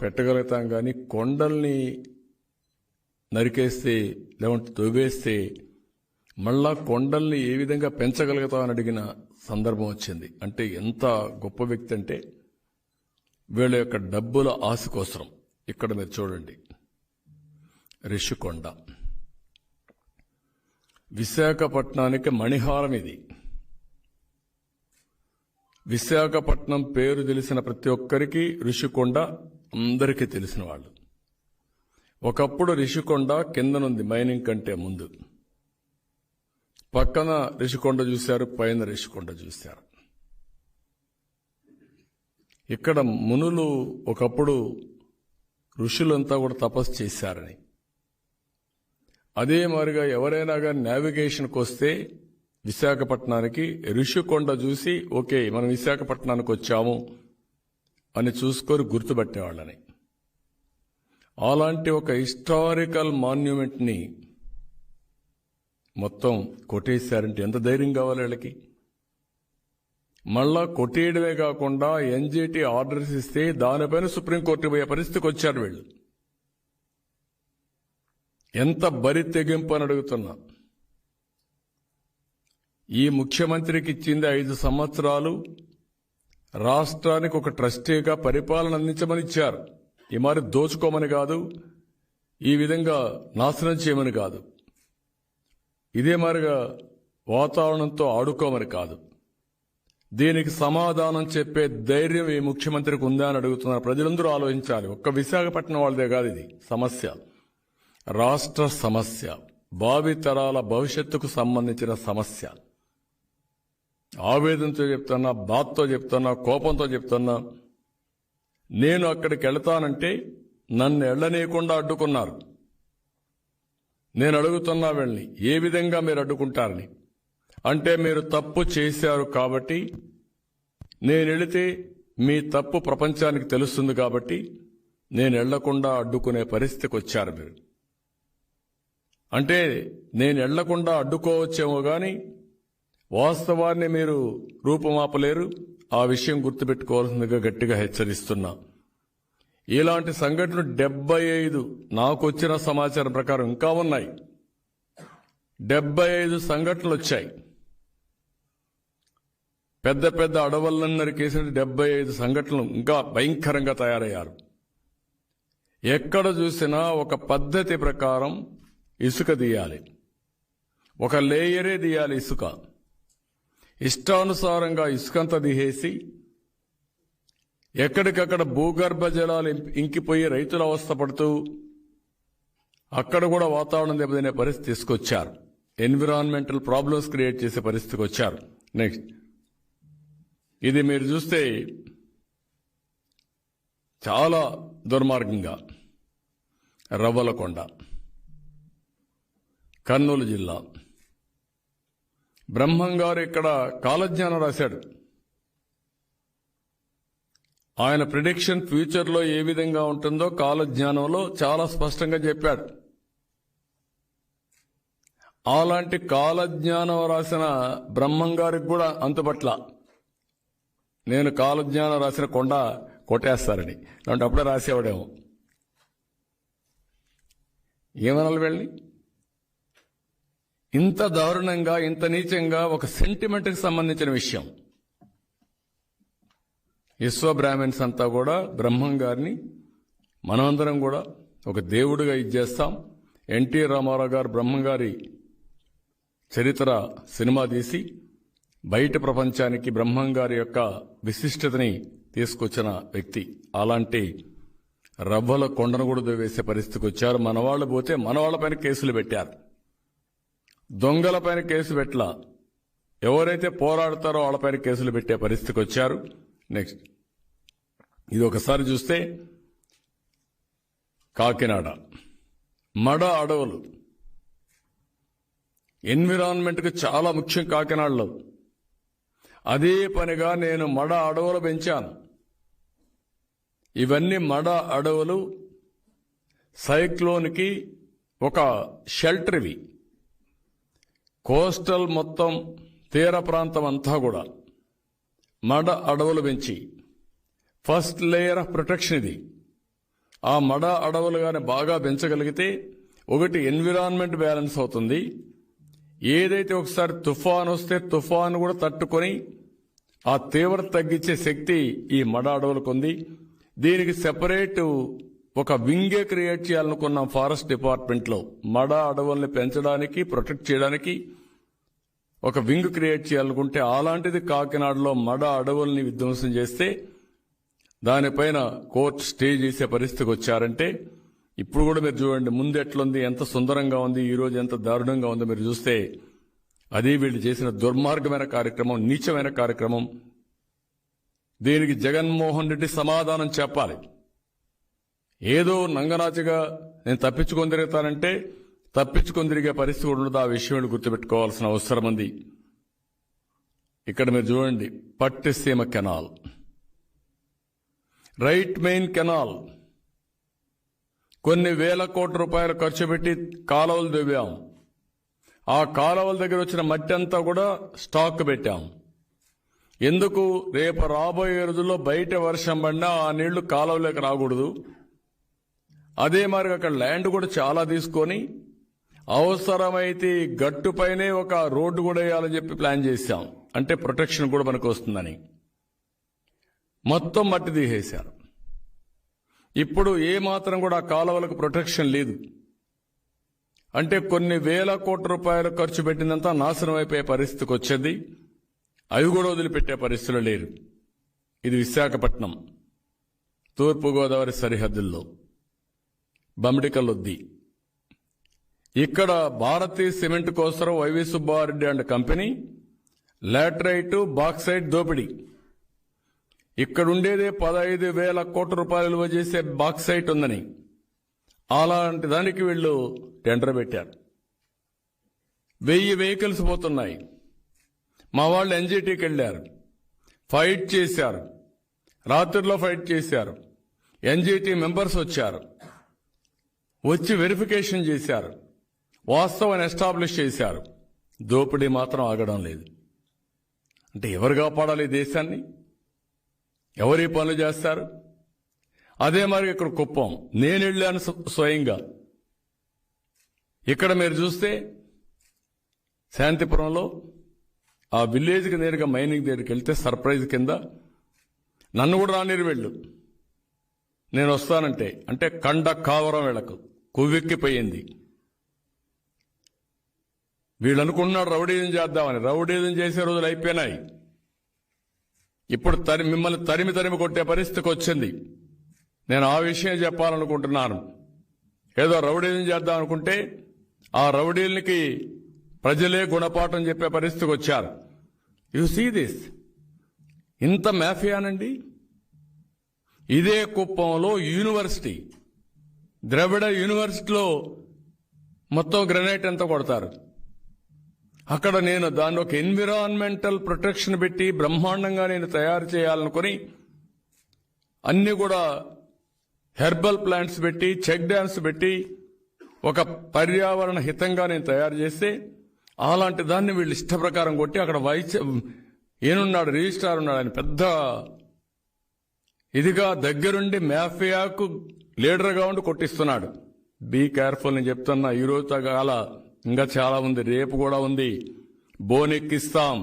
పెట్టగలుగుతాం, కానీ కొండల్ని నరికేస్తే లేదంటే తవ్వేస్తే మళ్ళా కొండల్ని ఏ విధంగా పెంచగలుగుతామని అడిగిన సందర్భం వచ్చింది. అంటే ఎంత గొప్ప వ్యక్తి అంటే వీళ్ళ యొక్క డబ్బుల ఆశ కోసం. ఇక్కడ మీరు చూడండి, రిషికొండ విశాఖపట్నానికి మణిహారం. ఇది విశాఖపట్నం పేరు తెలిసిన ప్రతి ఒక్కరికి రిషికొండ అందరికీ తెలిసిన వాళ్ళు. ఒకప్పుడు రిషికొండ కిందనుంది, మైనింగ్ కంటే ముందు. పక్కన రిషికొండ చూశారు, పైన రిషికొండ చూశారు. ఇక్కడ మునులు ఒకప్పుడు ఋషులంతా కూడా తపస్సు చేశారని, అదే మాదిరిగా ఎవరైనా కానీ నావిగేషన్కి వస్తే విశాఖపట్నానికి రిషికొండ చూసి ఓకే మనం విశాఖపట్నానికి వచ్చాము అని చూసుకొని గుర్తుపట్టేవాళ్ళని. అలాంటి ఒక హిస్టారికల్ మాన్యుమెంట్ని మొత్తం కొట్టేశారంటే ఎంత ధైర్యం కావాలి వీళ్ళకి. మళ్ళా కొట్టేయడమే కాకుండా ఎన్జీటీ ఆర్డర్స్ ఇస్తే దానిపైన సుప్రీంకోర్టు పోయే పరిస్థితికి వచ్చారు వీళ్ళు. ఎంత బరి తెగింపు అని అడుగుతున్నా. ఈ ముఖ్యమంత్రికి ఇచ్చింది 5 సంవత్సరాలు, రాష్ట్రానికి ఒక ట్రస్టీగా పరిపాలన అందించమని ఇచ్చారు. ఈ మరి దోచుకోమని కాదు, ఈ విధంగా నాశనం చేయమని కాదు, ఇదే మారిగా వాతావరణంతో ఆడుకోమని కాదు. దీనికి సమాధానం చెప్పే ధైర్యం ఈ ముఖ్యమంత్రికి ఉందా అని అడుగుతున్నారు. ప్రజలందరూ ఆలోచించాలి. ఒక్క విశాఖపట్నం వాళ్ళదే కాదు ఇది సమస్య, రాష్ట్ర సమస్య, భావితరాల భవిష్యత్తుకు సంబంధించిన సమస్య. ఆవేదనతో చెప్తున్నా, బాధతో చెప్తున్నా, కోపంతో చెప్తున్నా. నేను అక్కడికి వెళతానంటే నన్ను వెళ్ళనీయకుండా అడ్డుకున్నారు. నేను అడుగుతున్నా వీళ్ళని, ఏ విధంగా మీరు అడ్డుకుంటారని. అంటే మీరు తప్పు చేశారు కాబట్టి, నేను వెళితే మీ తప్పు ప్రపంచానికి తెలుస్తుంది కాబట్టి నేను వెళ్లకుండా అడ్డుకునే పరిస్థితికి వచ్చారు మీరు. అంటే నేను వెళ్లకుండా అడ్డుకోవచ్చేమో కానీ వాస్తవాన్ని మీరు రూపుమాపలేరు. ఆ విషయం గుర్తుపెట్టుకోవాల్సిందిగా గట్టిగా హెచ్చరిస్తున్నా. ఇలాంటి సంఘటనలు 75 నాకు వచ్చిన సమాచారం ప్రకారం ఇంకా ఉన్నాయి. 75 సంఘటనలు వచ్చాయి. పెద్ద పెద్ద అడవులను నరికేసిన 75 సంఘటనలు ఇంకా భయంకరంగా తయారయ్యారు. ఎక్కడ చూసినా ఒక పద్ధతి ప్రకారం ఇసుక తీయాలి, ఒక లేయరే తీయాలి ఇసుక. ఇష్టానుసారంగా ఇసుకంతా తీసేసి ఎక్కడికక్కడ భూగర్భ జలాలు ఇంకిపోయి రైతులు అవస్థపడుతూ అక్కడ కూడా వాతావరణం దెబ్బతినే పరిస్థితి తీసుకొచ్చారు. ఎన్విరాన్మెంటల్ ప్రాబ్లమ్స్ క్రియేట్ చేసే పరిస్థితికి వచ్చారు. నెక్స్ట్ ఇది మీరు చూస్తే చాలా దుర్మార్గంగా రవ్వలకొండ, కర్నూలు జిల్లా. బ్రహ్మం గారు ఇక్కడ కాలజ్ఞానం రాశాడు. ఆయన ప్రిడిక్షన్ ఫ్యూచర్లో ఏ విధంగా ఉంటుందో కాలజ్ఞానంలో చాలా స్పష్టంగా చెప్పాడు. అలాంటి కాలజ్ఞానం రాసిన బ్రహ్మం గారికి కూడా అంతుపట్ల నేను కాలజ్ఞానం రాసిన కొండ కొట్టేస్తారని, అంటే అప్పుడే రాసేవాడేమో. ఏమనాలి వెళ్ళి ఇంత దారుణంగా, ఇంత నీచంగా ఒక సెంటిమెంట్కి సంబంధించిన విషయం. విశ్వ బ్రాహ్మణ్స్ అంతా కూడా బ్రహ్మం గారిని మనమందరం కూడా ఒక దేవుడిగా ఇచ్చేస్తాం. ఎన్టీ రామారావు గారు బ్రహ్మం గారి చరిత్ర సినిమా తీసి బయట ప్రపంచానికి బ్రహ్మం గారి యొక్క విశిష్టతని తీసుకొచ్చిన వ్యక్తి. అలాంటి రవ్వల కొండను కూడా వేసే పరిస్థితికి వచ్చారు. మనవాళ్లు పోతే మనవాళ్లపైన కేసులు పెట్టారు, దొంగలపైన కేసు పెట్టలా. ఎవరైతే పోరాడతారో వాళ్ళపైన కేసులు పెట్టే పరిస్థితికి వచ్చారు. నెక్స్ట్ ఇది ఒకసారి చూస్తే కాకినాడ మడ అడవులు ఎన్విరాన్మెంట్కి చాలా ముఖ్యం కాకినాడలో. అదే పనిగా నేను మడ అడవులు పెంచాను. ఇవన్నీ మడ అడవులు సైక్లోన్కి ఒక షెల్టర్. ఇవి కోస్టల్ మొత్తం తీర ప్రాంతం అంతా కూడా మడ అడవులు పెంచి ఫస్ట్ లేయర్ ఆఫ్ ప్రొటెక్షన్ ఇది. ఆ మడ అడవులు కానీ బాగా పెంచగలిగితే ఒకటి ఎన్విరాన్మెంట్ బ్యాలెన్స్ అవుతుంది. ఏదైతే ఒకసారి తుఫాన్ వస్తే తుఫాన్ కూడా తట్టుకొని ఆ తీవ్రత తగ్గించే శక్తి ఈ మడ అడవులకు ఉంది. దీనికి సెపరేట్ ఒక వింగే క్రియేట్ చేయాలనుకున్నాం ఫారెస్ట్ డిపార్ట్మెంట్లో. మడ అడవుల్ని పెంచడానికి ప్రొటెక్ట్ చేయడానికి ఒక వింగ్ క్రియేట్ చేయాలనుకుంటే అలాంటిది కాకినాడలో మడ అడవుల్ని విధ్వంసం చేస్తే దానిపైన కోర్టు స్టే చేసే పరిస్థితికి వచ్చారంటే ఇప్పుడు కూడా మీరు చూడండి ముందు ఎట్లుంది, ఎంత సుందరంగా ఉంది, ఈ రోజు ఎంత దారుణంగా ఉందో మీరు చూస్తే అది వీళ్ళు చేసిన దుర్మార్గమైన కార్యక్రమం, నీచమైన కార్యక్రమం. దీనికి జగన్మోహన్ రెడ్డి సమాధానం చెప్పాలి. ఏదో నంగనాచిగా నేను తప్పించుకొని తిరుగుతానంటే తప్పించుకొని తిరిగే పరిస్థితి ఉండదు. ఆ విషయం గుర్తుపెట్టుకోవాల్సిన అవసరం ఉంది. ఇక్కడ మీరు చూడండి Pattiseema canal, right main canal కొన్ని వేల కోట్ల రూపాయలు ఖర్చు పెట్టి కాలువలు దువ్వాం. ఆ కాలువల దగ్గర వచ్చిన మట్టి అంతా కూడా స్టాక్ పెట్టాం. ఎందుకు? రేపు రాబోయే రోజుల్లో బయట వర్షం పడినా ఆ నీళ్లు కాలువలోకి రాకూడదు. అదే మరి అక్కడ ల్యాండ్ కూడా చాలా తీసుకొని అవసరమైతే గట్టుపైనే ఒక రోడ్డు కూడా వేయాలని చెప్పి ప్లాన్ చేశాం. అంటే ప్రొటెక్షన్ కూడా మనకు వస్తుందని మొత్తం మట్టి తీసేశారు. ఇప్పుడు ఏమాత్రం కూడా కాలువలకు ప్రొటెక్షన్ లేదు. అంటే కొన్ని వేల కోట్ల రూపాయలు ఖర్చు పెట్టినంత నాశనం అయిపోయే పరిస్థితికి వచ్చింది. అవి కూడా వదిలిపెట్టే పరిస్థితులు లేరు. ఇది విశాఖపట్నం తూర్పుగోదావరి సరిహద్దుల్లో బమ్మిడికల్లొద్ది. ఇక్కడ భారతీయ సిమెంట్ కోసం YV Subba Reddy and company laterite bauxite దోపిడీ. ఇక్కడుండేదే 15,000 కోట్ల రూపాయలు విలువ చేసే బాక్సైట్ ఉందని అలాంటి దానికి వీళ్ళు టెండర్ పెట్టారు. 1000 వెహికల్స్ పోతున్నాయి. మా వాళ్ళు ఎన్జీటీకి వెళ్లారు, ఫైట్ చేశారు, రాత్రిలో ఫైట్ చేశారు. ఎన్జీటీ మెంబర్స్ వచ్చారు, వచ్చి వెరిఫికేషన్ చేశారు, వాస్తవాన్ని ఎస్టాబ్లిష్ చేశారు. దోపిడీ మాత్రం ఆగడం లేదు. అంటే ఎవరు కాపాడాలి ఈ దేశాన్ని? ఎవరి పనులు చేస్తారు? అదే మరి ఇక్కడ కుప్పం నేను వెళ్ళాను స్వయంగా. ఇక్కడ మీరు చూస్తే శాంతిపురంలో ఆ విలేజ్కి నేరుగా మైనింగ్ దగ్గరికి వెళ్తే సర్ప్రైజ్ కింద నన్ను కూడా రానిరు వెళ్ళు, నేను వస్తానంటే అంటే కండ కావరం వీళ్ళకు కొవ్వెక్కిపోయింది. వీళ్ళు అనుకున్నాడు రౌడీజం చేద్దామని. రౌడీజం చేసే రోజులు అయిపోయినాయి. ఇప్పుడు మిమ్మల్ని తరిమి కొట్టే పరిస్థితికి వచ్చింది. నేను ఆ విషయం చెప్పాలనుకుంటున్నాను. ఏదో రౌడీజం చేద్దాం అనుకుంటే ఆ రౌడీలకి ప్రజలే గుణపాఠం చెప్పే పరిస్థితికి వచ్చారు. యు సీ దిస్, ఇంత మాఫియానండి. ఇదే కుప్పంలో యూనివర్సిటీ, ద్రవిడ యూనివర్సిటీలో మొత్తం గ్రెనైట్ ఎంత కొడతారు. అక్కడ నేను దాన్ని ఒక ఎన్విరాన్మెంటల్ ప్రొటెక్షన్ పెట్టి బ్రహ్మాండంగా నేను తయారు చేయాలనుకుని అన్ని కూడా హెర్బల్ ప్లాంట్స్ పెట్టి చెక్ డ్యామ్స్ పెట్టి ఒక పర్యావరణ హితంగా నేను తయారు చేస్తే అలాంటి దాన్ని వీళ్ళు ఇష్ట ప్రకారం కొట్టి అక్కడ ఏనున్నాడు రిజిస్ట్రార్ ఉన్నాడు, ఆయన పెద్ద ఇదిగా దగ్గరుండి మాఫియాకు లీడర్గా ఉండి కొట్టిస్తున్నాడు. బీ కేర్ఫుల్ నేను చెప్తున్నా. ఈ రోజు తగాల ఇంకా చాలా ఉంది, రేపు కూడా ఉంది. బోనెక్కిస్తాం.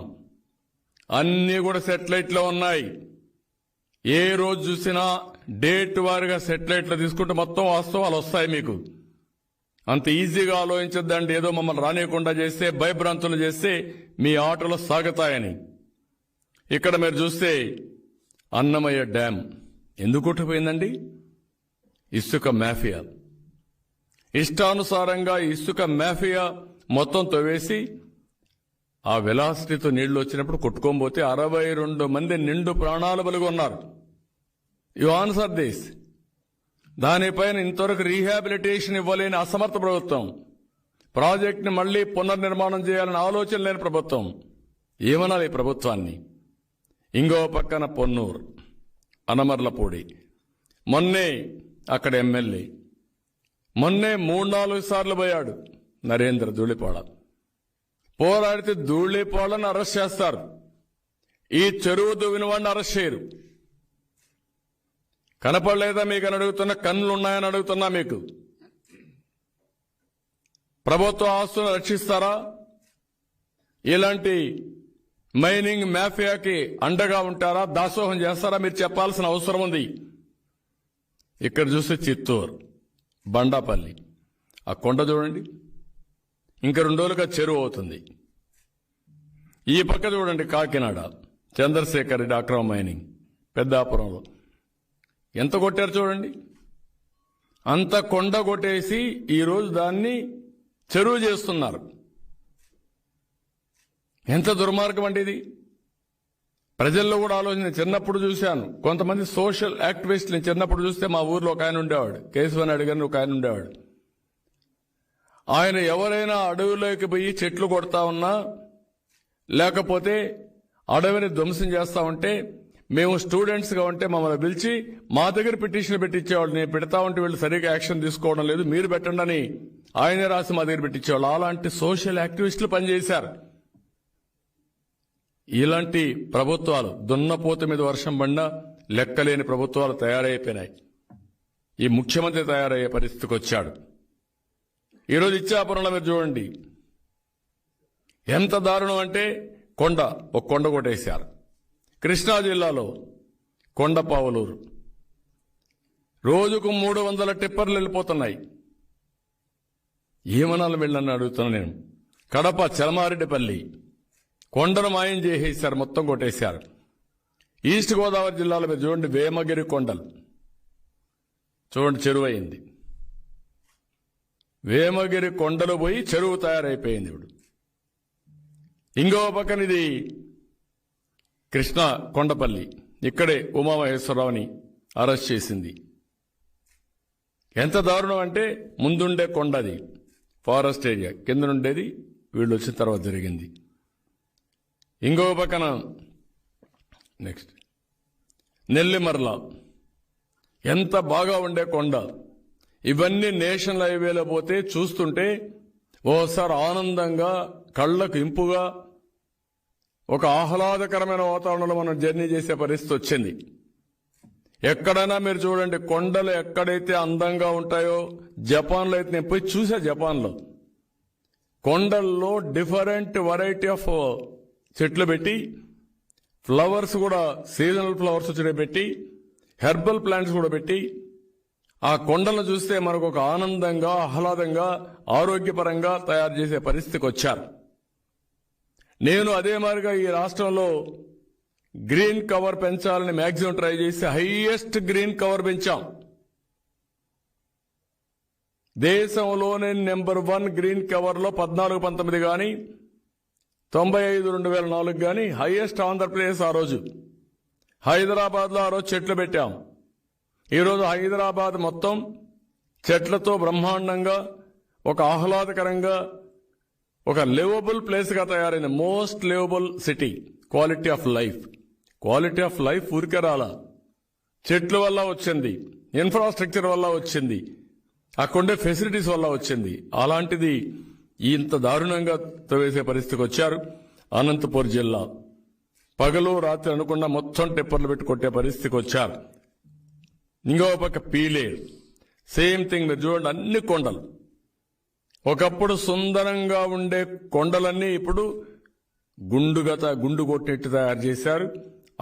అన్నీ కూడా సెటిలైట్లో ఉన్నాయి. ఏ రోజు చూసినా డేట్ వారిగా సెటిలైట్లు తీసుకుంటే మొత్తం వాస్తవాలు వస్తాయి మీకు. అంత ఈజీగా ఆలోచించద్దండి. ఏదో మమ్మల్ని రానియకుండా చేస్తే భయభ్రాంతులు చేస్తే మీ ఆటలు సాగుతాయని. ఇక్కడ మీరు చూస్తే అన్నమయ్య డ్యాం ఎందుకు కొట్టుకుపోయిందండి? ఇసుక మాఫియా. ఇష్టానుసారంగా ఇసుక మాఫియా మొత్తం తవ్వేసి ఆ వెలాసిటీతో నీళ్లు వచ్చినప్పుడు కొట్టుకోబోతే 62 మంది నిండు ప్రాణాలు బలిగొన్నారు. You answer this. దానిపైన ఇంతవరకు రీహాబిలిటేషన్ ఇవ్వలేని అసమర్థ ప్రభుత్వం, ప్రాజెక్టుని మళ్లీ పునర్నిర్మాణం చేయాలని ఆలోచన లేని ప్రభుత్వం. ఏమనాలి ఈ ప్రభుత్వాన్ని? ఇంకో పక్కన పొన్నూరు, అనమర్లపూడి, మొన్నే అక్కడ ఎమ్మెల్యే మొన్నే 3-4 సార్లు పోయాడు నరేంద్ర ధూళిపాడ. పోరాడితే ధూళిపాడని అరెస్ట్ చేస్తారు, ఈ చెరువు దువ్విన వాడిని అరెస్ట్ చేయరు. కనపడలేదా మీకు అని అడుగుతున్నా, కన్నులు ఉన్నాయని అడుగుతున్నా. మీకు ప్రభుత్వ ఆస్తులను రక్షిస్తారా? ఇలాంటి మైనింగ్ మాఫియాకి అండగా ఉంటారా? దాసోహం చేస్తారా? మీరు చెప్పాల్సిన అవసరం ఉంది. ఇక్కడ చూస్తే చిత్తూరు, బండాపల్లి, ఆ కొండ చూడండి, ఇంకా 2 రోజులుగా చెరువు అవుతుంది. ఈ పక్క చూడండి కాకినాడ, చంద్రశేఖర్ రెడ్డి అక్రమ మైనింగ్ పెద్దాపురంలో ఎంత కొట్టారు చూడండి. అంత కొండ కొట్టేసి ఈరోజు దాన్ని చెరువు చేస్తున్నారు. ఎంత దుర్మార్గం అంటే ఇది. ప్రజల్లో కూడా ఆలోచన. చిన్నప్పుడు చూశాను కొంతమంది సోషల్ యాక్టివిస్టులు. చిన్నప్పుడు చూస్తే మా ఊర్లో ఒక ఆయన ఉండేవాడు, కేశవనాయుడు గారిని ఒక ఆయన ఉండేవాడు. ఆయన ఎవరైనా అడవిలోకి పోయి చెట్లు కొడతా ఉన్నా, లేకపోతే అడవిని ధ్వంసం చేస్తా ఉంటే, మేము స్టూడెంట్స్గా ఉంటే మమ్మల్ని పిలిచి మా దగ్గర పిటిషన్ పెట్టించేవాళ్ళు. నేను పెడతా ఉంటే వీళ్ళు సరిగ్గా యాక్షన్ తీసుకోవడం లేదు, మీరు పెట్టండి అని ఆయనే రాసి మా దగ్గర పెట్టించేవాళ్ళు. అలాంటి సోషల్ యాక్టివిస్టులు పనిచేశారు. ఇలాంటి ప్రభుత్వాలు, దున్నపోత మీద వర్షం పడినా లెక్కలేని ప్రభుత్వాలు తయారైపోయినాయి. ఈ ముఖ్యమంత్రి తయారయ్యే పరిస్థితికి వచ్చాడు. ఈరోజు ఇచ్చాపురంలో మీరు చూడండి ఎంత దారుణం అంటే, ఒక కొండ కొట్టేశారు. కృష్ణా జిల్లాలో కొండపావులూరు రోజుకు 300 టిప్పర్లు వెళ్ళిపోతున్నాయి. ఏమనాలి వెళ్ళని అడుగుతున్నా నేను. కడప చలమారెడ్డిపల్లి కొండను మాయం చేసేశారు, మొత్తం కొట్టేశారు. ఈస్ట్ గోదావరి జిల్లాలో మీరు చూడండి వేమగిరి కొండలు చూడండి, చెరువు అయింది. వేమగిరి కొండలు పోయి చెరువు తయారైపోయింది. ఇప్పుడు ఇంకో పక్కన ఇది కృష్ణా కొండపల్లి, ఇక్కడే ఉమామహేశ్వరరావుని అరెస్ట్ చేసింది. ఎంత దారుణం అంటే, ముందుండే కొండది ఫారెస్ట్ ఏరియా, కింద నుండేది వీళ్ళు వచ్చిన తర్వాత జరిగింది. ఇంకో పక్కన నెక్స్ట్ నెల్లిమర్ల, ఎంత బాగా ఉండే కొండ. ఇవన్నీ నేషనల్ హైవేలో పోతే చూస్తుంటే ఓసారి ఆనందంగా, కళ్ళకు ఇంపుగా, ఒక ఆహ్లాదకరమైన వాతావరణంలో మనం జర్నీ చేసే పరిస్థితి వచ్చింది. ఎక్కడైనా మీరు చూడండి, కొండలు ఎక్కడైతే అందంగా ఉంటాయో, జపాన్లో అయితే నేను పోయి చూసా. జపాన్లో కొండల్లో డిఫరెంట్ వెరైటీ ఆఫ్ చెట్లు పెట్టి, ఫ్లవర్స్ కూడా సీజనల్ ఫ్లవర్స్ వచ్చి పెట్టి, హెర్బల్ ప్లాంట్స్ కూడా పెట్టి, ఆ కొండలను చూస్తే మనకు ఒక ఆనందంగా, ఆహ్లాదంగా, ఆరోగ్యపరంగా తయారు చేసే పరిస్థితికి వచ్చారు. నేను అదే మాదిరిగా ఈ రాష్ట్రంలో గ్రీన్ కవర్ పెంచాలని మ్యాక్సిమం ట్రై చేసి హైయెస్ట్ గ్రీన్ కవర్ పెంచాం. దేశంలోనే నెంబర్ 1 గ్రీన్ కవర్లో 14-19 కానీ 95-2004 కానీ హైయెస్ట్ ఆంధ్రప్రదేశ్. ఆ రోజు హైదరాబాద్లో ఆ రోజు చెట్లు పెట్టాం. ఈరోజు హైదరాబాద్ మొత్తం చెట్లతో బ్రహ్మాండంగా, ఒక ఆహ్లాదకరంగా, ఒక లివబుల్ ప్లేస్గా తయారైంది. Most liveable city. Quality of life ఊరికే రాలా, చెట్ల వల్ల వచ్చింది, ఇన్ఫ్రాస్ట్రక్చర్ వల్ల వచ్చింది, అక్కడుండే ఫెసిలిటీస్ వల్ల వచ్చింది. అలాంటిది ఇంత దారుణంగా తవ్వేసే పరిస్థితికి వచ్చారు. అనంతపురం జిల్లా పగలు రాత్రి అనుకున్న మొత్తం టిప్పర్లు పెట్టి కొట్టే పరిస్థితికి వచ్చారు. ఇంకో పక్క పీలేరు, సేమ్ థింగ్. మీరు చూడండి, అన్ని కొండలు. ఒకప్పుడు సుందరంగా ఉండే కొండలన్నీ ఇప్పుడు గుండు కొట్టేట్టు తయారు చేశారు.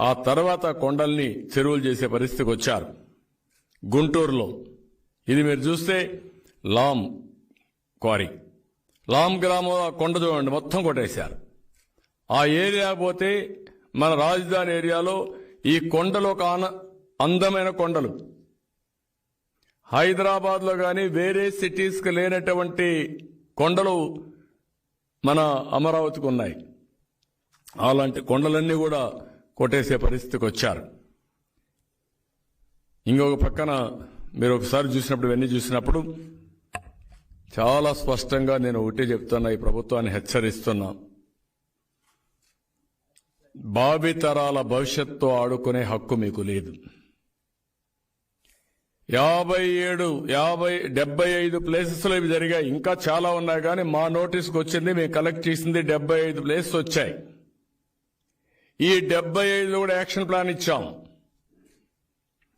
ఆ తర్వాత కొండల్ని చెరువులు చేసే పరిస్థితికి వచ్చారు. గుంటూరులో ఇది మీరు చూస్తే లామ్ క్వారీ, లామ్ గ్రామం కొండ చూడండి, మొత్తం కొట్టేశారు. ఆ ఏరియా పోతే మన రాజధాని ఏరియాలో ఈ కొండలు ఒక అందమైన కొండలు. హైదరాబాద్లో కానీ వేరే సిటీస్కి లేనటువంటి కొండలు మన అమరావతికి ఉన్నాయి. అలాంటి కొండలన్నీ కూడా కొట్టేసే పరిస్థితికి వచ్చారు. ఇంకొక పక్కన మీరు ఒకసారి చూసినప్పుడు, ఇవన్నీ చూసినప్పుడు చాలా స్పష్టంగా నేను ఒకటే చెప్తున్నా, ఈ ప్రభుత్వాన్ని హెచ్చరిస్తున్నా. భావితరాల భవిష్యత్తు ఆడుకునే హక్కు మీకు లేదు. 75 ప్లేసెస్లో ఇవి జరిగాయి. ఇంకా చాలా ఉన్నాయి, కానీ మా నోటీస్కి వచ్చింది, మేము కలెక్ట్ చేసింది 75 ప్లేసెస్ వచ్చాయి. ఈ 75 కూడా యాక్షన్ ప్లాన్ ఇచ్చాం.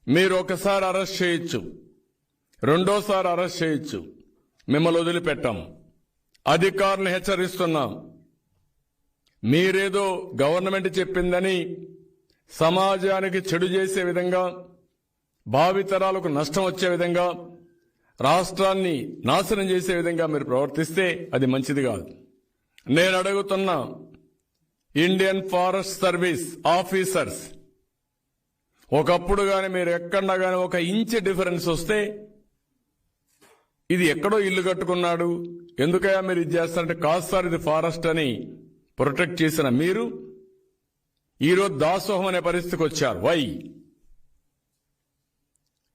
మీరు ఒకసారి అరెస్ట్ చేయొచ్చు, రెండోసారి అరెస్ట్ చేయొచ్చు, మిమ్మల్ని వదిలిపెట్టాం. అధికారులను హెచ్చరిస్తున్నాం. మీరేదో గవర్నమెంట్ చెప్పిందని సమాజానికి చెడు చేసే విధంగా, భావితరాలకు నష్టం వచ్చే విధంగా, రాష్ట్రాన్ని నాశనం చేసే విధంగా మీరు ప్రవర్తిస్తే అది మంచిది కాదు. నేను అడుగుతున్నా, ఇండియన్ ఫారెస్ట్ సర్వీస్ ఆఫీసర్స్, ఒకప్పుడు గాని మీరు ఎక్కడన్నా గాని ఒక ఇంచ్ డిఫరెన్స్ వస్తే ఇది ఎక్కడో ఇల్లు కట్టుకున్నాడు, ఎందుకయ్యా మీరు ఇది చేస్తారంటే, కాదు సార్ ఇది ఫారెస్ట్ అని ప్రొటెక్ట్ చేసిన మీరు ఈరోజు దాసోహం అనే పరిస్థితికి వచ్చారు. వై?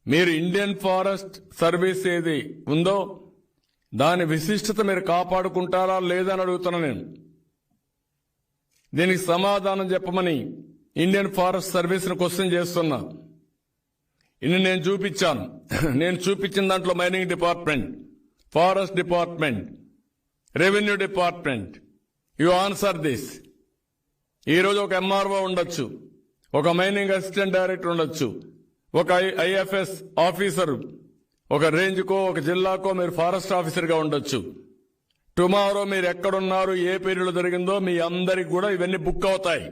మీరు ఇండియన్ ఫారెస్ట్ సర్వీస్ ఏది ఉందో దాని విశిష్టత మీరు కాపాడుకుంటారా లేదా అని అడుగుతున్నా నేను. దీనికి సమాధానం చెప్పమని ఇండియన్ ఫారెస్ట్ సర్వీస్ను క్వశ్చన్ చేస్తున్నా. ఇన్ని నేను చూపించాను. నేను చూపించిన దాంట్లో mining department, forest department, revenue department, you answer this. ఈరోజు ఒక ఎంఆర్ఓ ఉండొచ్చు, ఒక మైనింగ్ అసిస్టెంట్ డైరెక్టర్ ఉండొచ్చు, ఒక ఐఎఫ్ఎస్ ఆఫీసర్, ఒక రేంజ్కో ఒక జిల్లాకో మీరు ఫారెస్ట్ ఆఫీసర్గా ఉండొచ్చు. టుమారో మీరు ఎక్కడున్నారు, ఏ పీరియడ్లో జరిగిందో మీ అందరికి కూడా ఇవన్నీ బుక్ అవుతాయి.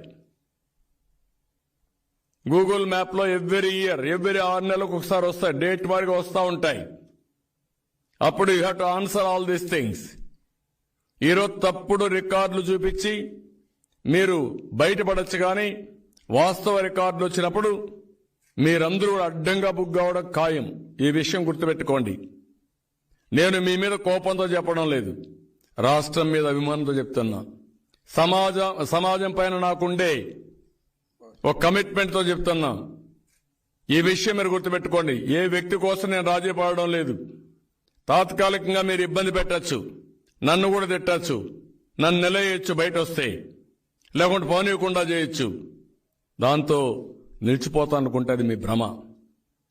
గూగుల్ మ్యాప్ లో ఎవ్రీ ఇయర్, ఎవ్రీ 6 నెలలకు ఒకసారి వస్తాయి, డేట్ వారిగా వస్తూ ఉంటాయి. అప్పుడు you have to answer all these things. ఈరోజు తప్పుడు రికార్డులు చూపించి మీరు బయటపడచ్చు, కానీ వాస్తవ రికార్డులు వచ్చినప్పుడు మీరందరూ అడ్డంగా బుక్ కావడం ఖాయం. ఈ విషయం గుర్తుపెట్టుకోండి. నేను మీ మీద కోపంతో చెప్పడం లేదు, రాష్ట్రం మీద అభిమానంతో చెప్తున్నా. సమాజం పైన నాకుండే ఒక కమిట్మెంట్ తో చెప్తున్నా. ఈ విషయం మీరు గుర్తుపెట్టుకోండి. ఏ వ్యక్తి కోసం నేను రాజీ పడడం లేదు. తాత్కాలికంగా మీరు ఇబ్బంది పెట్టచ్చు, నన్ను కూడా తిట్టచ్చు, నన్ను నిలయచ్చు బయట వస్తే, లేకుంటే పోనీయకుండా చేయొచ్చు. దాంతో నిలిచిపోతా అనుకుంటే అది మీ భ్రమ.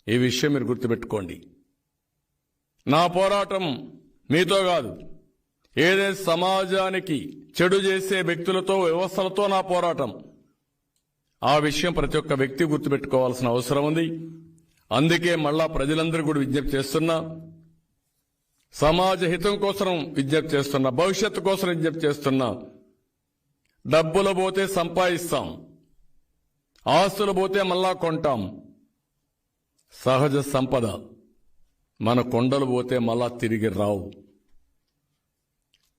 ఈ విషయం మీరు గుర్తుపెట్టుకోండి. నా పోరాటం మీతో కాదు, ఏదైతే సమాజానికి చెడు చేసే వ్యక్తులతో, వ్యవస్థలతో నా పోరాటం. ఆ విషయం ప్రతి ఒక్క వ్యక్తి గుర్తుపెట్టుకోవాల్సిన అవసరం ఉంది. అందుకే మళ్ళా ప్రజలందరూ కూడా విజ్ఞప్తి చేస్తున్నా, సమాజ హితం కోసం విజ్ఞప్తి చేస్తున్నా, భవిష్యత్తు కోసం విజ్ఞప్తి చేస్తున్నా. డబ్బులు పోతే సంపాదిస్తాం, ఆస్తులు పోతే మళ్ళా కొంటాం. సహజ సంపద మన కొండలు పోతే మళ్ళా తిరిగి రావు.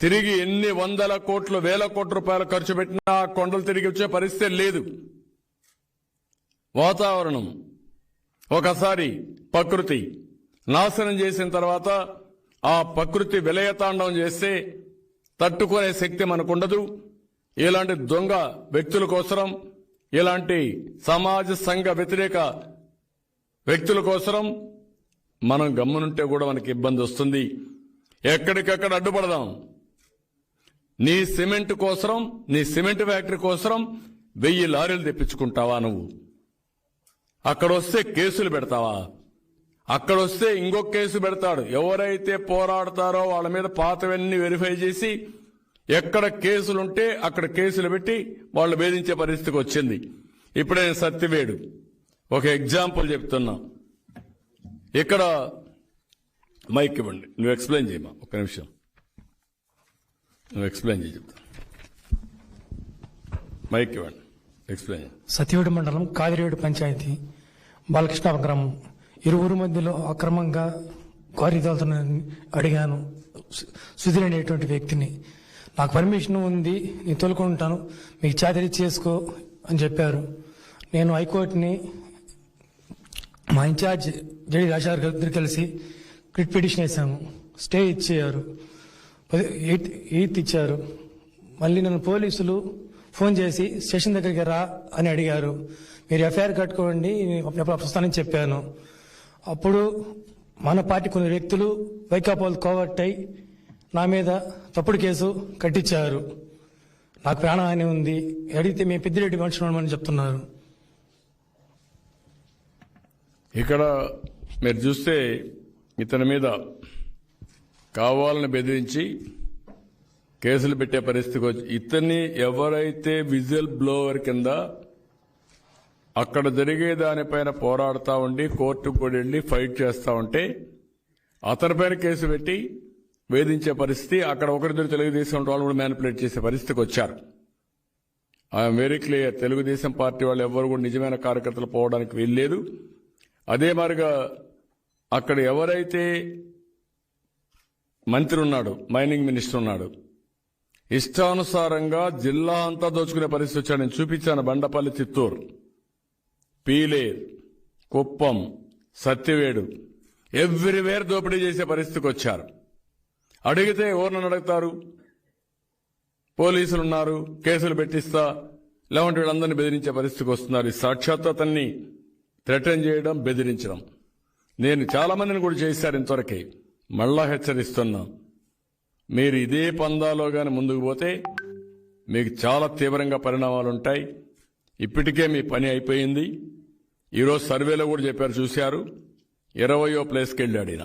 తిరిగి ఎన్ని వందల కోట్లు, వేల కోట్ల రూపాయలు ఖర్చు పెట్టినా ఆ కొండలు తిరిగి వచ్చే పరిస్థితి లేదు. వాతావరణం ఒకసారి ప్రకృతి నాశనం చేసిన తర్వాత ఆ ప్రకృతి విలయతాండవం చేస్తే తట్టుకునే శక్తి మనకుండదు. ఇలాంటి దొంగ వ్యక్తుల కోసం, ఇలాంటి సమాజ సంఘ వ్యతిరేక వ్యక్తుల కోసం మనం గమ్మునుంటే కూడా మనకి ఇబ్బంది వస్తుంది. ఎక్కడికక్కడ అడ్డుపడదాం. నీ సిమెంట్ కోసం, నీ సిమెంట్ ఫ్యాక్టరీ కోసం 1000 లారీలు తెప్పించుకుంటావా నువ్వు? అక్కడొస్తే కేసులు పెడతావా? అక్కడొస్తే ఇంకొక కేసు పెడతాడు. ఎవరైతే పోరాడతారో వాళ్ళ మీద పాతవన్నీ వెరిఫై చేసి ఎక్కడ కేసులుంటే అక్కడ కేసులు పెట్టి వాళ్ళు వేధించే పరిస్థితికి వచ్చింది. ఇప్పుడే సత్యవేడు ఒక ఎగ్జాంపుల్ చెప్తున్నా. ఇక్కడ మైక్ ఇవ్వండి, నువ్వు ఎక్స్ప్లెయిన్ చేయమా. ఒక్క నిమిషం నువ్వు ఎక్స్ప్లెయిన్ చేయి, చెప్తా. మైక్ ఇవ్వండి, ఎక్స్ప్లెయిన్. సత్యవేడు మండలం కాదిరేడు పంచాయతీ బాలకృష్ణ గ్రామం. ఇరువురు మధ్యలో అక్రమంగా క్వారీ తోలుతున్నానని అడిగాను సుధీర్ అనేటువంటి వ్యక్తిని. నాకు పర్మిషన్ ఉంది, నేను తోలుకుంటాను, మీకు చాకరీ చేసుకో అని చెప్పారు. నేను హైకోర్టుని మా ఇన్ఛార్జ్ జడి రాజాగారి ఇద్దరు కలిసి రిట్ పిటిషన్ వేశాము. స్టే ఇచ్చారు, 8th ఇచ్చారు. మళ్ళీ నన్ను పోలీసులు ఫోన్ చేసి స్టేషన్ దగ్గరికి రా అని అడిగారు. మీరు ఎఫ్ఐఆర్ కట్టుకోండి వస్తానని చెప్పాను. అప్పుడు మన పార్టీ కొన్ని వ్యక్తులు వైకాపాలు కోవట్టయి నా మీద తప్పుడు కేసు కట్టించారు. నాకు ప్రాణహాని ఉంది, అడిగితే మేము పెద్దిరెడ్డి మనుషులు చెప్తున్నారు. ఇక్కడ మీరు చూస్తే ఇతని మీద కావాలని బెదిరించి కేసులు పెట్టే పరిస్థితికి వచ్చి, ఇతన్ని ఎవరైతే విజిల్ బ్లోవర్ కింద అక్కడ జరిగే దానిపైన పోరాడుతూ ఉండి కోర్టుకు కూడా వెళ్ళి ఫైట్ చేస్తూ ఉంటే అతనిపైన కేసు పెట్టి వేధించే పరిస్థితి, అక్కడ ఒకరిద్దరు తెలుగుదేశం వాళ్ళు కూడా మ్యానిపులేట్ చేసే పరిస్థితికి వచ్చారు. I'm very clear, Telugu Desam party వాళ్ళు ఎవరు కూడా నిజమైన కార్యకర్తలు పోవడానికి వీల్లేదు. అదే మాదిరిగా అక్కడ ఎవరైతే మంత్రి ఉన్నాడు, మైనింగ్ మినిస్టర్ ఉన్నాడు, ఇష్టానుసారంగా జిల్లా అంతా దోచుకునే పరిస్థితి వచ్చాడు. నేను చూపించాను. బండపల్లి, చిత్తూరు, పీలేర్, కుప్పం, సత్యవేడు ఎవ్రీవేర్ దోపిడీ చేసే పరిస్థితికి వచ్చారు. అడిగితే ఎవరినని అడుగుతారు? పోలీసులు ఉన్నారు, కేసులు పెట్టిస్తా, లేవంటే వీళ్ళందరినీ బెదిరించే పరిస్థితికి వస్తున్నారు. ఈ సాక్షాత్ అతన్ని థ్రెటన్ చేయడం, బెదిరించడం. నేను చాలా మందిని కూడా చేశారు ఇంతవరకే. మళ్ళా హెచ్చరిస్తున్నా, మీరు ఇదే పందాలో గాని ముందుకు పోతే మీకు చాలా తీవ్రంగా పరిణామాలు ఉంటాయి. ఇప్పటికే మీ పని అయిపోయింది. ఈరోజు సర్వేలో కూడా చెప్పారు, చూశారు. 20వ ప్లేస్కి వెళ్ళాడు ఈయన.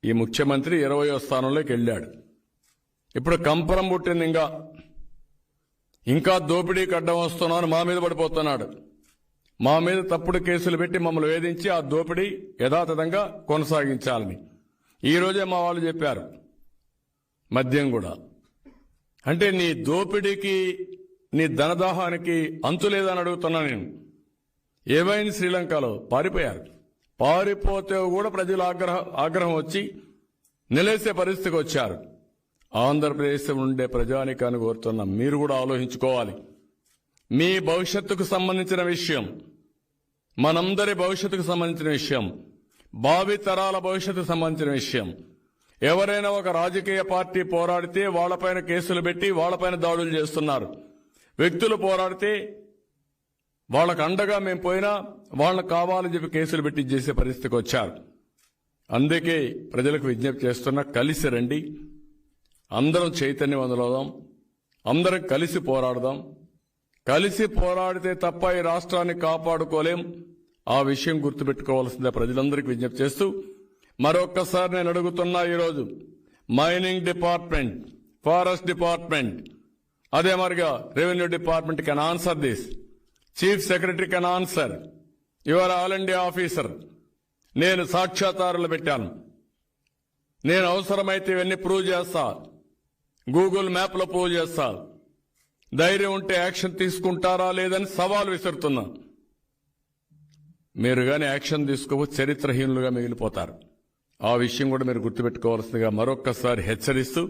ఈ ముఖ్యమంత్రి 20వ స్థానంలోకి వెళ్ళాడు. ఇప్పుడు కంపరం పుట్టింది. ఇంకా దోపిడీకి అడ్డం వస్తున్నామని మా మీద పడిపోతున్నాడు. మా మీద తప్పుడు కేసులు పెట్టి మమ్మల్ని వేధించి ఆ దోపిడీ యథాతథంగా కొనసాగించాలని ఈ రోజే మా వాళ్ళు చెప్పారు. మద్యం కూడా అంటే నీ దోపిడీకి, నీ ధనదాహానికి అంతు లేదని అడుగుతున్నా నేను. ఏమైంది? శ్రీలంకలో పారిపోయారు. పారిపోతే కూడా ప్రజల ఆగ్రహం వచ్చి నిలేసే పరిస్థితికి వచ్చారు. ఆంధ్రప్రదేశ్ ఉండే ప్రజానికాన్ని కోరుతున్నా, మీరు కూడా ఆలోచించుకోవాలి. మీ భవిష్యత్తుకు సంబంధించిన విషయం, మనందరి భవిష్యత్తుకు సంబంధించిన విషయం, భావి తరాల భవిష్యత్తుకు సంబంధించిన విషయం. ఎవరైనా ఒక రాజకీయ పార్టీ పోరాడితే వాళ్లపైన కేసులు పెట్టి వాళ్లపైన దాడులు చేస్తున్నారు. వ్యక్తులు పోరాడితే వాళ్ళకు అండగా మేము పోయినా వాళ్ళకు కావాలని చెప్పి కేసులు పెట్టి చేసే పరిస్థితికి వచ్చారు. అందుకే ప్రజలకు విజ్ఞప్తి చేస్తున్నా, కలిసి రండి, అందరం చైతన్యవంతులవుదాం, అందరం కలిసి పోరాడదాం. కలిసి పోరాడితే తప్ప ఈ రాష్ట్రాన్ని కాపాడుకోలేం. ఆ విషయం గుర్తుపెట్టుకోవాల్సిందే ప్రజలందరికీ విజ్ఞప్తి చేస్తూ మరొక్కసారి నేను అడుగుతున్నా, ఈరోజు మైనింగ్ డిపార్ట్మెంట్, ఫారెస్ట్ డిపార్ట్మెంట్, అదే మరిగా revenue department can answer this. Chief secretary can answer. Your all India officer. నేను సాక్ష్యాధారాలు పెట్టాను. నేను అవసరమైతే ఇవన్నీ ప్రూవ్ చేస్తా, గూగుల్ మ్యాప్ లో ప్రూవ్ చేస్తా. ధైర్యం ఉంటే యాక్షన్ తీసుకుంటారా లేదని సవాల్ విసురుతున్నా. మీరు గాని యాక్షన్ తీసుకోవచ్చు, చరిత్రహీనులుగా మిగిలిపోతారు. ఆ విషయం కూడా మీరు గుర్తుపెట్టుకోవాల్సిందిగా మరొక్కసారి హెచ్చరిస్తూ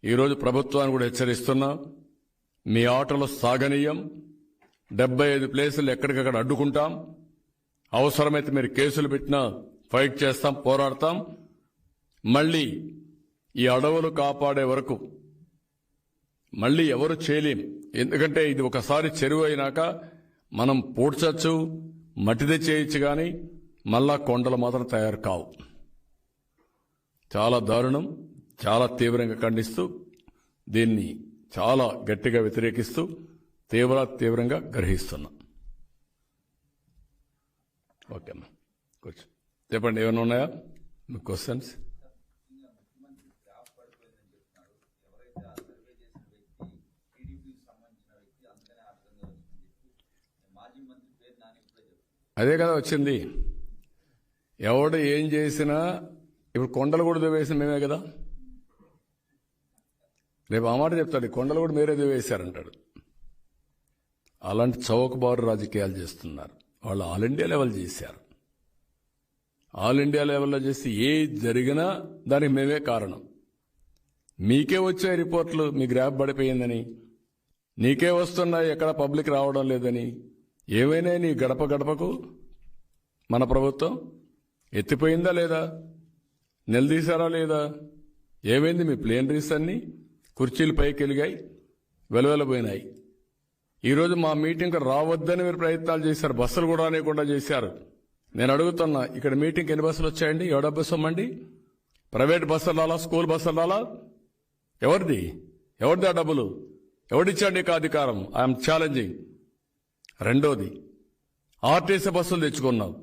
ఈరోజు ప్రభుత్వాన్ని కూడా హెచ్చరిస్తున్నా, మీ ఆటలు సాగనీయం. 75 ప్లేసులు ఎక్కడికక్కడ అడ్డుకుంటాం. అవసరమైతే మీరు కేసులు పెట్టినా ఫైట్ చేస్తాం, పోరాడతాం. మళ్లీ ఈ అడవులు కాపాడే వరకు మళ్లీ ఎవరు చేయలేం. ఎందుకంటే ఇది ఒకసారి చెరువు అయినాక మనం పూడ్చచ్చు, మట్టిదే చేయొచ్చు, కానీ మళ్ళా కొండలు మాత్రం తయారు కావు. చాలా దారుణం. చాలా తీవ్రంగా ఖండిస్తూ దీన్ని చాలా గట్టిగా వ్యతిరేకిస్తూ తీవ్రంగా గ్రహిస్తున్నాం. ఓకే అమ్మా, కూర్చో. చెప్పండి, ఏమైనా ఉన్నాయా మీ క్వశ్చన్స్? అదే కదా వచ్చింది. ఎవడు ఏం చేసినా ఇప్పుడు కొండలు కూడా దువ్వేసిన మేమే కదా. రేపు ఆ మాట చెప్తాడు, కొండలు కూడా మీరే దువ్వేశారంటాడు. అలాంటి చౌకబారు రాజకీయాలు చేస్తున్నారు వాళ్ళు. ఆల్ ఇండియా లెవెల్ చేశారు. ఆల్ ఇండియా లెవెల్లో చేసి ఏ జరిగినా దానికి మేమే కారణం. మీకే వచ్చే రిపోర్ట్లు మీ గ్రాఫ్ పడిపోయిందని, నీకే వస్తున్నాయి, ఎక్కడ పబ్లిక్ రావడం లేదని. ఏమైనా నీ గడప గడపకు మన ప్రభుత్వం ఎత్తిపోయిందా లేదా? నిలదీశారా లేదా? ఏమైంది? మీ ప్లేనరీస్ అన్ని కుర్చీలు పైకి వెలిగాయి, వెలవెలబోయినాయి. ఈరోజు మా మీటింగ్కి రావద్దని మీరు ప్రయత్నాలు చేశారు, బస్సులు కూడా అనేకుండా చేశారు. నేను అడుగుతున్నా, ఇక్కడ మీటింగ్కి ఎన్ని బస్సులు వచ్చాయండి? ఎవడ బస్సు అమ్మండి? ప్రైవేట్ బస్సులు రాలా, స్కూల్ బస్సులు రాలా? ఎవరిది ఆ డబ్బులు? ఎవడిచ్చాడు నీకు అధికారం? I'm challenging. రెండోది, ఆర్టీసీ బస్సులు తెచ్చుకున్నావు,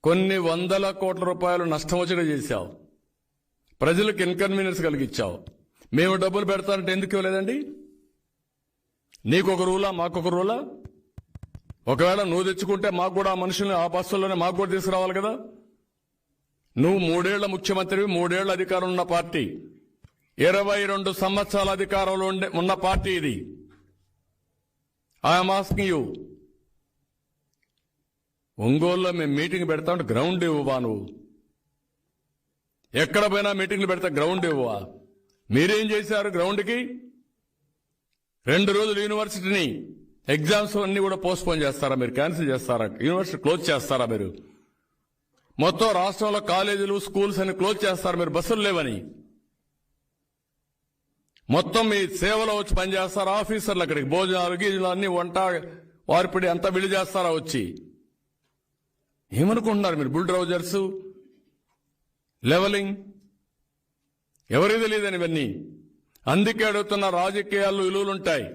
కొన్ని వందల కోట్ల రూపాయలు నష్టం వచ్చేలా చేశావు, ప్రజలకు ఇన్కన్వీనియన్స్ కలిగించావు. మేము డబ్బులు పెడతానంటే ఎందుకు ఇవ్వలేదండి? నీకొక రూలా, మాకొక రూలా? ఒకవేళ నువ్వు తెచ్చుకుంటే మాకు కూడా ఆ మనుషుల్ని ఆ బస్సుల్లోనే మాకు కూడా తీసుకురావాలి కదా. నువ్వు 3 ఏళ్ల ముఖ్యమంత్రివి, 3 ఏళ్ల అధికారం ఉన్న పార్టీ, 22 సంవత్సరాల అధికారంలో ఉన్న పార్టీ ఇది. ఐఎమ్ ఆస్కింగ్ యూ, ఒంగోలులో మేము మీటింగ్ పెడతా ఉంటే గ్రౌండ్ ఇవ్వవా? నువ్వు ఎక్కడ పోయినా మీటింగ్లు పెడతా గ్రౌండ్ ఇవ్వవా? మీరేం చేశారు గ్రౌండ్కి? 2 రోజులు యూనివర్సిటీని ఎగ్జామ్స్ అన్ని కూడా పోస్ట్పోన్ చేస్తారా మీరు? క్యాన్సిల్ చేస్తారా? యూనివర్సిటీ క్లోజ్ చేస్తారా మీరు? మొత్తం రాష్ట్రంలో కాలేజీలు, స్కూల్స్ అన్ని క్లోజ్ చేస్తారా మీరు? బస్సులు లేవని మొత్తం మీ సేవలో వచ్చి పనిచేస్తారా ఆఫీసర్లు? అక్కడికి భోజనాలు, గీజులు అన్ని వంట వార్పిడి అంతా విడి చేస్తారా వచ్చి? ఏమనుకుంటున్నారు మీరు? బుల్డోజర్స్, లెవలింగ్ ఎవరికి తెలియదని ఇవన్నీ. అందుకే అడుగుతున్న, రాజకీయాల్లో విలువలుంటాయి.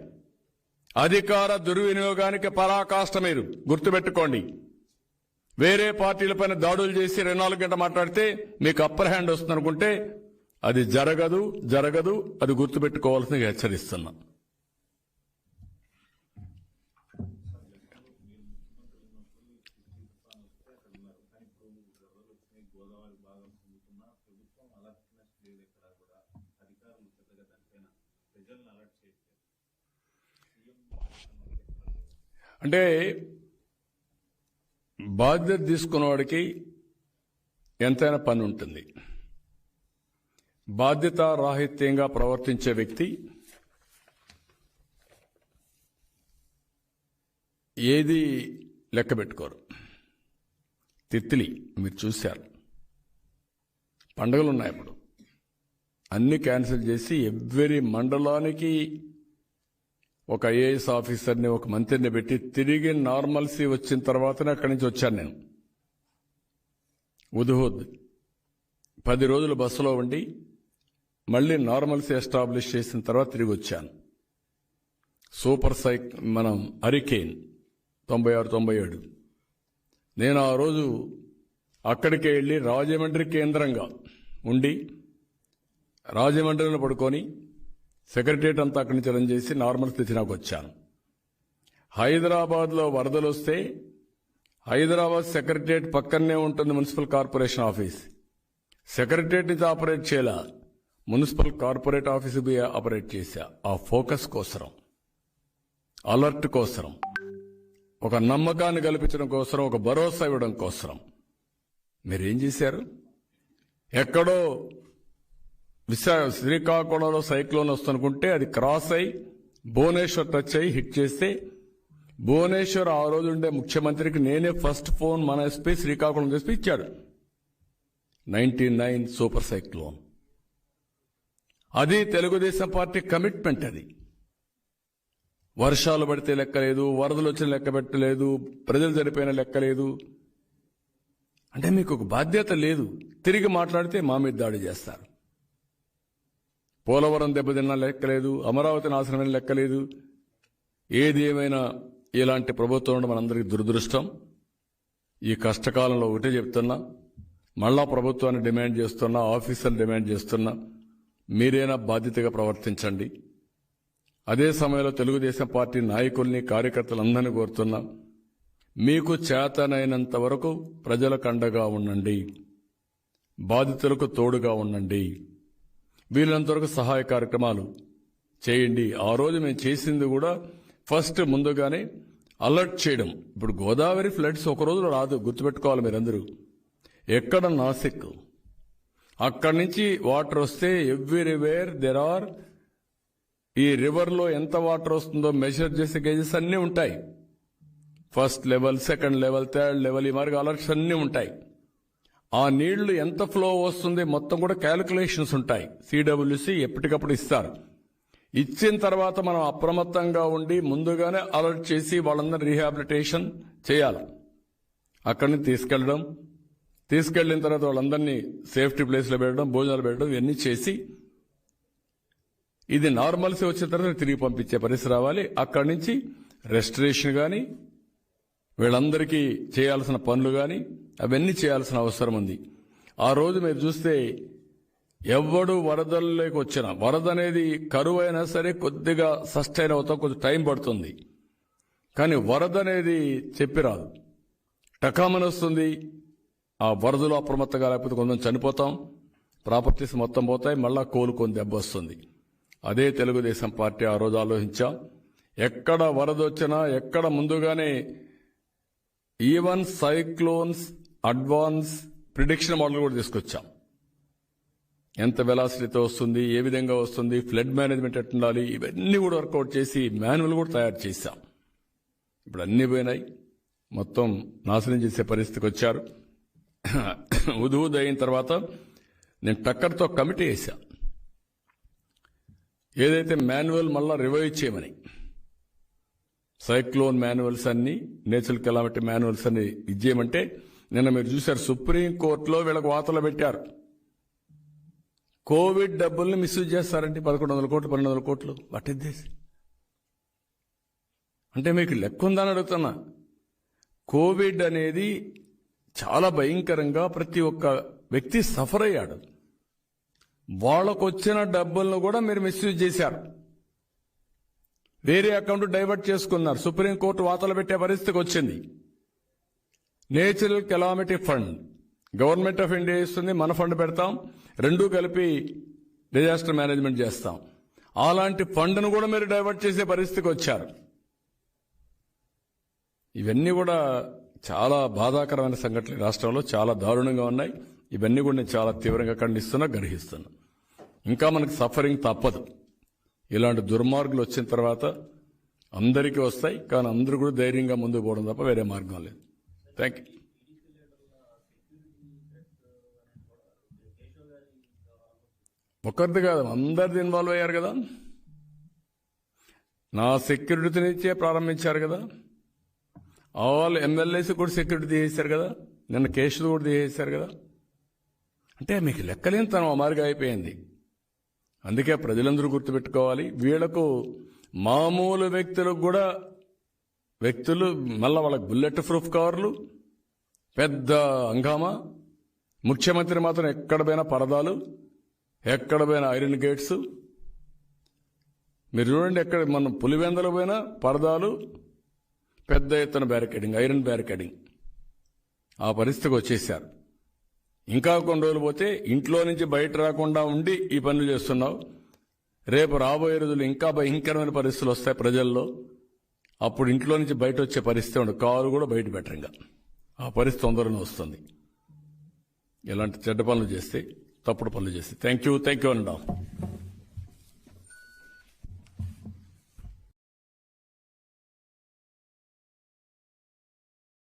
అధికార దుర్వినియోగానికి పరాకాష్ట మీరు గుర్తుపెట్టుకోండి. వేరే పార్టీలపైన దాడులు చేసి 24 గంటలు మాట్లాడితే మీకు అప్పర్ హ్యాండ్ వస్తుంది అనుకుంటే అది జరగదు. అది గుర్తుపెట్టుకోవాల్సిందిగా హెచ్చరిస్తున్నా. అంటే బాధ్యత తీసుకున్నవాడికి ఎంతైనా పని ఉంటుంది. బాధ్యత రాహిత్యంగా ప్రవర్తించే వ్యక్తి ఏది లెక్క పెట్టుకోరు. తిత్తిలి మీరు చూశారు, పండుగలున్నాయి. ఇప్పుడు అన్ని క్యాన్సిల్ చేసి ఎవ్రీ మండలానికి ఒక ఐఏఎస్ ఆఫీసర్ని, ఒక మంత్రిని పెట్టి తిరిగి నార్మల్సీ వచ్చిన తర్వాతనే అక్కడి నుంచి వచ్చాను నేను. ఉదుహుద్ 10 రోజులు బస్సులో ఉండి మళ్లీ నార్మల్సీ ఎస్టాబ్లిష్ చేసిన తర్వాత తిరిగి వచ్చాను. సూపర్ మనం హరికేన్ 96-97 నేను ఆ రోజు అక్కడికే వెళ్లి రాజమండ్రి కేంద్రంగా ఉండి రాజమండ్రిలో పడుకొని సెక్రటరియట్ అంతా అక్కడి నుంచి రన్ చేసి నార్మల్ స్థితి నాకు వచ్చాను. హైదరాబాద్లో వరదలు వస్తే హైదరాబాద్ సెక్రటరియట్ పక్కనే ఉంటుంది మున్సిపల్ కార్పొరేషన్ ఆఫీస్. సెక్రటరియట్ నుంచి ఆపరేట్ చేయాల, మున్సిపల్ కార్పొరేట్ ఆఫీస్ ఆపరేట్ చేశా. ఆ ఫోకస్ కోసరం, అలర్ట్ కోసరం, ఒక నమ్మకాన్ని కల్పించడం కోసరం, ఒక భరోసా ఇవ్వడం కోసరం. మీరేం చేశారు? ఎక్కడో శ్రీకాకుళంలో సైక్లోన్ వస్తుందనుకుంటే అది క్రాస్ అయి భువనేశ్వర్ టచ్ అయి హిట్ చేస్తే, భువనేశ్వర్ ఆ రోజు ఉండే ముఖ్యమంత్రికి నేనే ఫస్ట్ ఫోన్ మన ఎస్పీ శ్రీకాకుళం ఎస్పీ ఇచ్చాడు. 99 సూపర్ సైక్లోన్. అది తెలుగుదేశం పార్టీ కమిట్మెంట్. అది వర్షాలు పడితే లెక్కలేదు, వరదలు వచ్చిన లెక్క పెట్టలేదు, ప్రజలు చనిపోయిన లెక్కలేదు. అంటే మీకు ఒక బాధ్యత లేదు. తిరిగి మాట్లాడితే మా మీద దాడి చేస్తారు. పోలవరం దెబ్బతిన్నా లెక్కలేదు, అమరావతి నాశనమైన లెక్కలేదు. ఏది ఏమైనా ఇలాంటి ప్రభుత్వం ఉండడం మనందరికీ దురదృష్టం. ఈ కష్టకాలంలో ఒకటే చెప్తున్నా, మళ్ళా ప్రభుత్వాన్ని డిమాండ్ చేస్తున్నా, ఆఫీసర్లు డిమాండ్ చేస్తున్నా, మీరైనా బాధ్యతగా ప్రవర్తించండి. అదే సమయంలో తెలుగుదేశం పార్టీ నాయకుల్ని, కార్యకర్తలందరినీ కోరుతున్నా, మీకు చేతనైనంత వరకు ప్రజలకు అండగా ఉండండి, బాధితులకు తోడుగా ఉండండి, వీళ్ళంత వరకు సహాయ కార్యక్రమాలు చేయండి. ఆ రోజు మేము చేసింది కూడా ఫస్ట్ ముందుగానే అలర్ట్ చేయడం. ఇప్పుడు గోదావరి ఫ్లడ్స్ ఒక రోజులో రాదు, గుర్తుపెట్టుకోవాలి మీరందరూ. ఎక్కడ నాసిక్, అక్కడి నుంచి వాటర్ వస్తే ఎవ్రీవేర్ దెర్ ఆర్, ఈ రివర్లో ఎంత వాటర్ వస్తుందో మెజర్ చేసే గేజెస్ అన్నీ ఉంటాయి. First level, second level, third level, ఈ మార్గ అలర్ట్స్ అన్నీ ఉంటాయి. ఆ నీళ్లు ఎంత ఫ్లో వస్తుంది మొత్తం కూడా క్యాలిక్యులేషన్స్ ఉంటాయి. సిడబ్ల్యూసి ఎప్పటికప్పుడు ఇస్తారు. ఇచ్చిన తర్వాత మనం అప్రమత్తంగా ఉండి ముందుగానే అలర్ట్ చేసి వాళ్ళందరినీ రీహాబిలిటేషన్ చేయాలి. అక్కడి నుంచి తీసుకెళ్లిన తర్వాత వాళ్ళందరినీ సేఫ్టీ ప్లేస్లో పెట్టడం, భోజనాలు పెట్టడం, ఇవన్నీ చేసి ఇది నార్మల్సీ వచ్చిన తర్వాత తిరిగి పంపించే పరిస్థితి రావాలి. అక్కడి నుంచి రెస్టరేషన్ కానీ, వీళ్ళందరికీ చేయాల్సిన పనులు కానీ అవన్నీ చేయాల్సిన అవసరం ఉంది. ఆ రోజు మీరు చూస్తే ఎవడు వరదల్లోకి వచ్చినా, వరద అనేది కరువు అయినా సరే కొద్దిగా సస్టైన్ అవుతాం, కొంచెం టైం పడుతుంది. కానీ వరద అనేది చెప్పి రాదు. టకామని వస్తుంది. ఆ వరదలో అప్రమత్తంగా లేకపోతే కొంచెం చనిపోతాం, ప్రాపర్టీస్ మొత్తం పోతాయి, మళ్ళా కోలుకొని దెబ్బ వస్తుంది. అదే తెలుగుదేశం పార్టీ ఆ రోజు ఆలోచించాం. ఎక్కడ వరద వచ్చినా ఎక్కడ ముందుగానే even cyclones advance prediction model కూడా తీసుకొచ్చాం. ఎంత వెలాసిటీతో వస్తుంది, ఏ విధంగా వస్తుంది, ఫ్లడ్ మేనేజ్మెంట్ ఎట్టుండాలి, ఇవన్నీ కూడా వర్కౌట్ చేసి మాన్యువల్ కూడా తయారు చేశాం. ఇప్పుడు అన్నీ పోయినాయి, మొత్తం నాశనం చేసే పరిస్థితికి వచ్చారు. ఉదూద్ అయిన తర్వాత నేను టక్కర్తో కమిటీ వేశా, ఏదైతే మాన్యువల్ మళ్ళా రివైవ్ చేయమని. సైక్లోన్ మాన్యువల్స్ అన్ని, నేచురల్ కెలామిటీ మాన్యువల్స్ అన్ని ఇచ్చేయమంటే నిన్న మీరు చూశారు సుప్రీంకోర్టులో వీళ్ళకు వార్తలు పెట్టారు. కోవిడ్ డబ్బుల్ని మిస్యూజ్ చేస్తారండి, 1100 కోట్లు 1200 కోట్లు. What is this? అంటే మీకు లెక్క ఉందని అడుగుతున్నా. కోవిడ్ అనేది చాలా భయంకరంగా ప్రతి ఒక్క వ్యక్తి సఫర్ అయ్యాడు. వాళ్ళకు వచ్చిన డబ్బులను కూడా మీరు మిస్యూజ్ చేశారు, వేరే అకౌంట్ డైవర్ట్ చేసుకున్నారు. సుప్రీంకోర్టు వార్తలు పెట్టే పరిస్థితికి వచ్చింది. Natural calamity fund government of India ఇస్తుంది, మన ఫండ్ పెడతాం, రెండూ కలిపి డిజాస్టర్ మేనేజ్మెంట్ చేస్తాం. అలాంటి ఫండ్ను కూడా మీరు డైవర్ట్ చేసే పరిస్థితికి వచ్చారు. ఇవన్నీ కూడా చాలా బాధాకరమైన సంఘటనలు రాష్ట్రంలో చాలా దారుణంగా ఉన్నాయి. ఇవన్నీ కూడా నేను చాలా తీవ్రంగా ఖండిస్తున్నా, గర్హిస్తున్నా. ఇంకా మనకు సఫరింగ్ తప్పదు. ఇలాంటి దుర్మార్గులు వచ్చిన తర్వాత అందరికీ వస్తాయి, కానీ అందరూ కూడా ధైర్యంగా ముందుకు పోవడం తప్ప వేరే మార్గం లేదు. Thank you. ఒకరిది కాదు, అందరిది ఇన్వాల్వ్ అయ్యారు కదా. నా సెక్యూరిటీ నుంచే ప్రారంభించారు కదా. ఆల్ ఎమ్మెల్యేస్ కూడా సెక్యూరిటీ తీసేశారు కదా, నిన్న కేసులు కూడా తీసేశారు కదా. అంటే మీకు లెక్కలేని తనం అమారుగా అయిపోయింది. అందుకే ప్రజలందరూ గుర్తుపెట్టుకోవాలి, వీళ్లకు మామూలు వ్యక్తులకు కూడా వ్యక్తులు మళ్ళా వాళ్ళకి బుల్లెట్ ప్రూఫ్ కార్లు, పెద్ద హంగామా. ముఖ్యమంత్రి మాత్రం ఎక్కడ పోయినా పరదాలు, ఎక్కడ పోయినా ఐరన్ గేట్స్. మీరు చూడండి, ఎక్కడ మనం పులివెందలు పోయినా పరదాలు, పెద్ద ఎత్తున బ్యారికేడింగ్, ఐరన్ బ్యారికేడింగ్. ఆ పరిస్థితికి వచ్చేశారు. ఇంకా కొన్ని రోజులు పోతే ఇంట్లో నుంచి బయట రాకుండా ఉండి ఈ పనులు చేస్తున్నావు. రేపు రాబోయే రోజులు ఇంకా భయంకరమైన పరిస్థితులు వస్తాయి ప్రజల్లో. అప్పుడు ఇంట్లో నుంచి బయట వచ్చే పరిస్థితి ఉండదు, కారు కూడా బయట పెట్టరు. ఇంకా ఆ పరిస్థితి తొందరగా వస్తుంది ఇలాంటి చెడ్డ పనులు చేస్తే, తప్పుడు పనులు చేస్తే. థ్యాంక్ యూ అన్నాం.